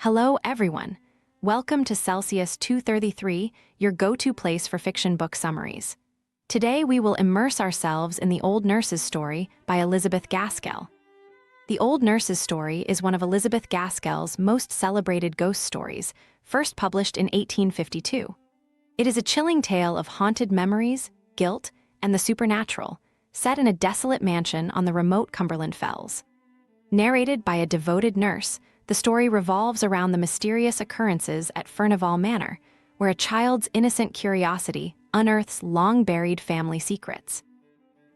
Hello, everyone. Welcome to Celsius 233, your go-to place for fiction book summaries. Today, we will immerse ourselves in The Old Nurse's Story by Elizabeth Gaskell. The Old Nurse's Story is one of Elizabeth Gaskell's most celebrated ghost stories, first published in 1852. It is a chilling tale of haunted memories, guilt, and the supernatural, set in a desolate mansion on the remote Cumberland Fells. Narrated by a devoted nurse, the story revolves around the mysterious occurrences at Furnivall Manor, where a child's innocent curiosity unearths long-buried family secrets.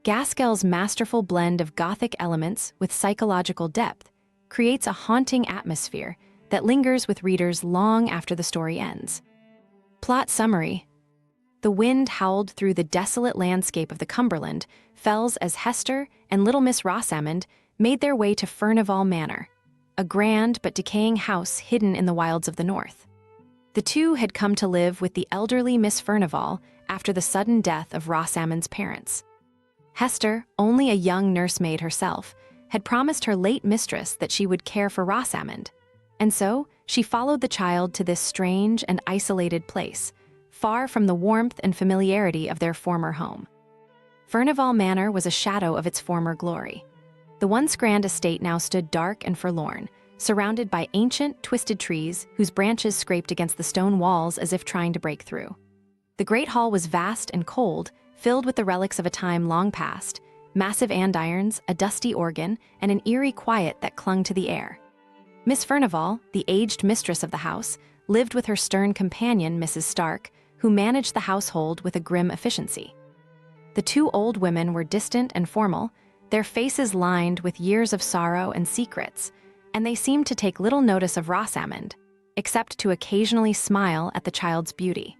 Gaskell's masterful blend of Gothic elements with psychological depth creates a haunting atmosphere that lingers with readers long after the story ends. Plot summary. The wind howled through the desolate landscape of the Cumberland Fells as Hester and little Miss Rosamond made their way to Furnivall Manor, a grand but decaying house hidden in the wilds of the north. The two had come to live with the elderly Miss Furnivall after the sudden death of Rosamond's parents. Hester, only a young nursemaid herself, had promised her late mistress that she would care for Rosamond, and so she followed the child to this strange and isolated place, far from the warmth and familiarity of their former home. Furnivall Manor was a shadow of its former glory. The once grand estate now stood dark and forlorn, surrounded by ancient, twisted trees whose branches scraped against the stone walls as if trying to break through. The great hall was vast and cold, filled with the relics of a time long past, massive andirons, a dusty organ, and an eerie quiet that clung to the air. Miss Furnivall, the aged mistress of the house, lived with her stern companion, Mrs. Stark, who managed the household with a grim efficiency. The two old women were distant and formal, their faces lined with years of sorrow and secrets, and they seemed to take little notice of Rosamond, except to occasionally smile at the child's beauty.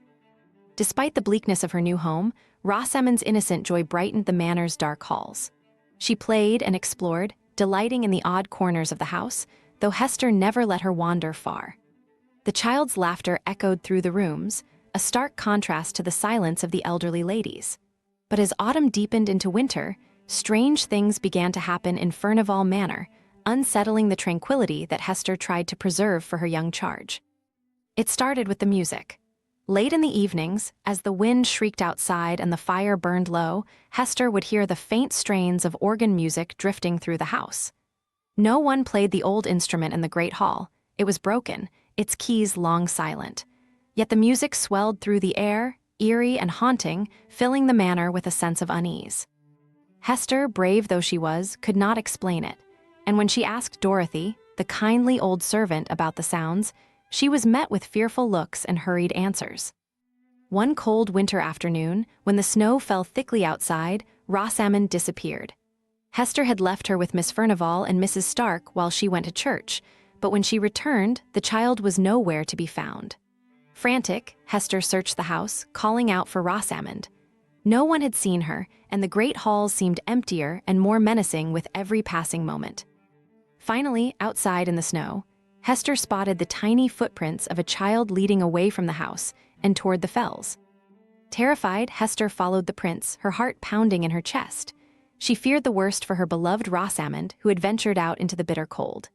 Despite the bleakness of her new home, Rosamond's innocent joy brightened the manor's dark halls. She played and explored, delighting in the odd corners of the house, though Hester never let her wander far. The child's laughter echoed through the rooms, a stark contrast to the silence of the elderly ladies. But as autumn deepened into winter, strange things began to happen in Furnivall Manor, unsettling the tranquility that Hester tried to preserve for her young charge. It started with the music. Late in the evenings, as the wind shrieked outside and the fire burned low, Hester would hear the faint strains of organ music drifting through the house. No one played the old instrument in the great hall. It was broken, its keys long silent. Yet the music swelled through the air, eerie and haunting, filling the manor with a sense of unease. Hester, brave though she was, could not explain it, and when she asked Dorothy, the kindly old servant, about the sounds, she was met with fearful looks and hurried answers. One cold winter afternoon, when the snow fell thickly outside, Rosamond disappeared. Hester had left her with Miss Furnivall and Mrs. Stark while she went to church, but when she returned, the child was nowhere to be found. Frantic, Hester searched the house, calling out for Rosamond. No one had seen her, and the great halls seemed emptier and more menacing with every passing moment. Finally, outside in the snow, Hester spotted the tiny footprints of a child leading away from the house and toward the fells. Terrified, Hester followed the prints, her heart pounding in her chest. She feared the worst for her beloved Rosamond, who had ventured out into the bitter cold.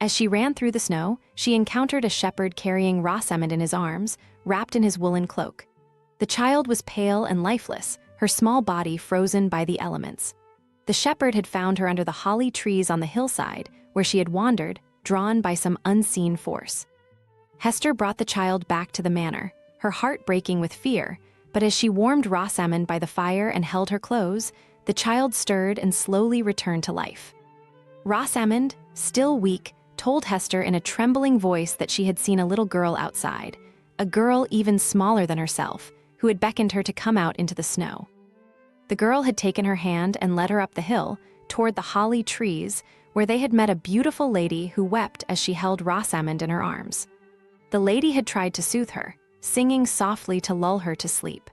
As she ran through the snow, she encountered a shepherd carrying Rosamond in his arms, wrapped in his woolen cloak. The child was pale and lifeless, her small body frozen by the elements. The shepherd had found her under the holly trees on the hillside, where she had wandered, drawn by some unseen force. Hester brought the child back to the manor, her heart breaking with fear, but as she warmed Rosamond by the fire and held her close, the child stirred and slowly returned to life. Rosamond, still weak, told Hester in a trembling voice that she had seen a little girl outside, a girl even smaller than herself, who had beckoned her to come out into the snow. The girl had taken her hand and led her up the hill, toward the holly trees, where they had met a beautiful lady who wept as she held Rosamond in her arms. The lady had tried to soothe her, singing softly to lull her to sleep.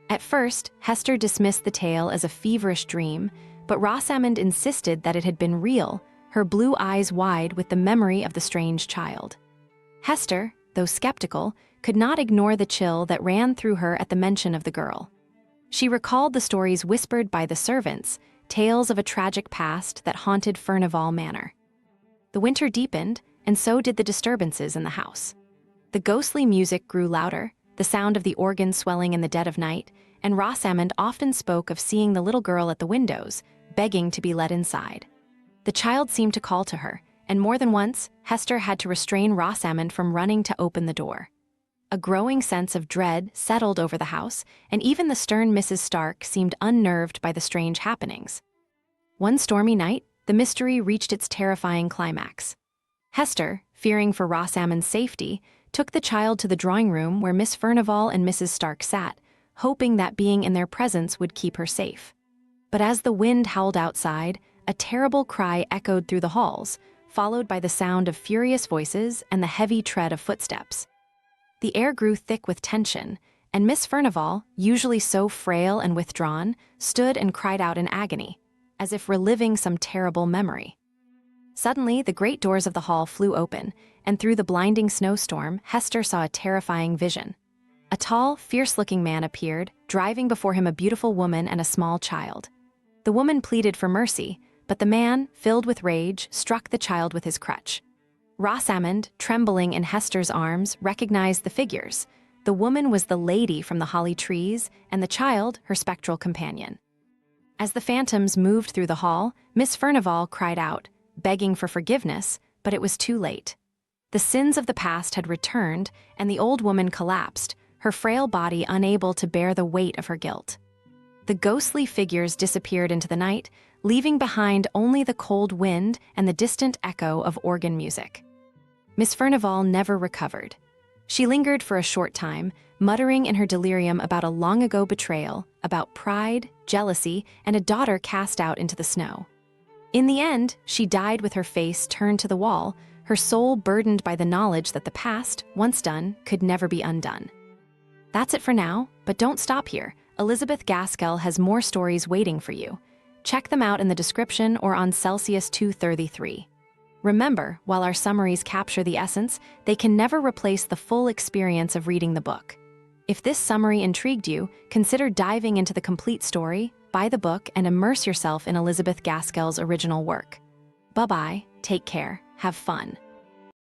At first, Hester dismissed the tale as a feverish dream, but Rosamond insisted that it had been real, her blue eyes wide with the memory of the strange child. Hester, though skeptical, could not ignore the chill that ran through her at the mention of the girl. She recalled the stories whispered by the servants, tales of a tragic past that haunted Furnivall Manor. The winter deepened, and so did the disturbances in the house. The ghostly music grew louder, the sound of the organ swelling in the dead of night, and Rosamond often spoke of seeing the little girl at the windows, begging to be let inside. The child seemed to call to her, and more than once, Hester had to restrain Rosamond from running to open the door. A growing sense of dread settled over the house, and even the stern Mrs. Stark seemed unnerved by the strange happenings. One stormy night, the mystery reached its terrifying climax. Hester, fearing for Rosamond's safety, took the child to the drawing room where Miss Furnivall and Mrs. Stark sat, hoping that being in their presence would keep her safe. But as the wind howled outside, a terrible cry echoed through the halls, followed by the sound of furious voices and the heavy tread of footsteps. The air grew thick with tension, and Miss Furnivall, usually so frail and withdrawn, stood and cried out in agony, as if reliving some terrible memory. Suddenly, the great doors of the hall flew open, and through the blinding snowstorm, Hester saw a terrifying vision. A tall, fierce-looking man appeared, driving before him a beautiful woman and a small child. The woman pleaded for mercy, but the man, filled with rage, struck the child with his crutch. Rosamond, trembling in Hester's arms, recognized the figures. The woman was the lady from the holly trees, and the child her spectral companion. As the phantoms moved through the hall, Miss Furnivall cried out, begging for forgiveness, but it was too late. The sins of the past had returned, and the old woman collapsed, her frail body unable to bear the weight of her guilt. The ghostly figures disappeared into the night, leaving behind only the cold wind and the distant echo of organ music. Miss Furnivall never recovered. She lingered for a short time, muttering in her delirium about a long-ago betrayal, about pride, jealousy, and a daughter cast out into the snow. In the end, she died with her face turned to the wall, her soul burdened by the knowledge that the past, once done, could never be undone. That's it for now, but don't stop here. Elizabeth Gaskell has more stories waiting for you. Check them out in the description or on Celsius 233. Remember, while our summaries capture the essence, they can never replace the full experience of reading the book. If this summary intrigued you, consider diving into the complete story, buy the book, and immerse yourself in Elizabeth Gaskell's original work. Bye-bye, take care, have fun.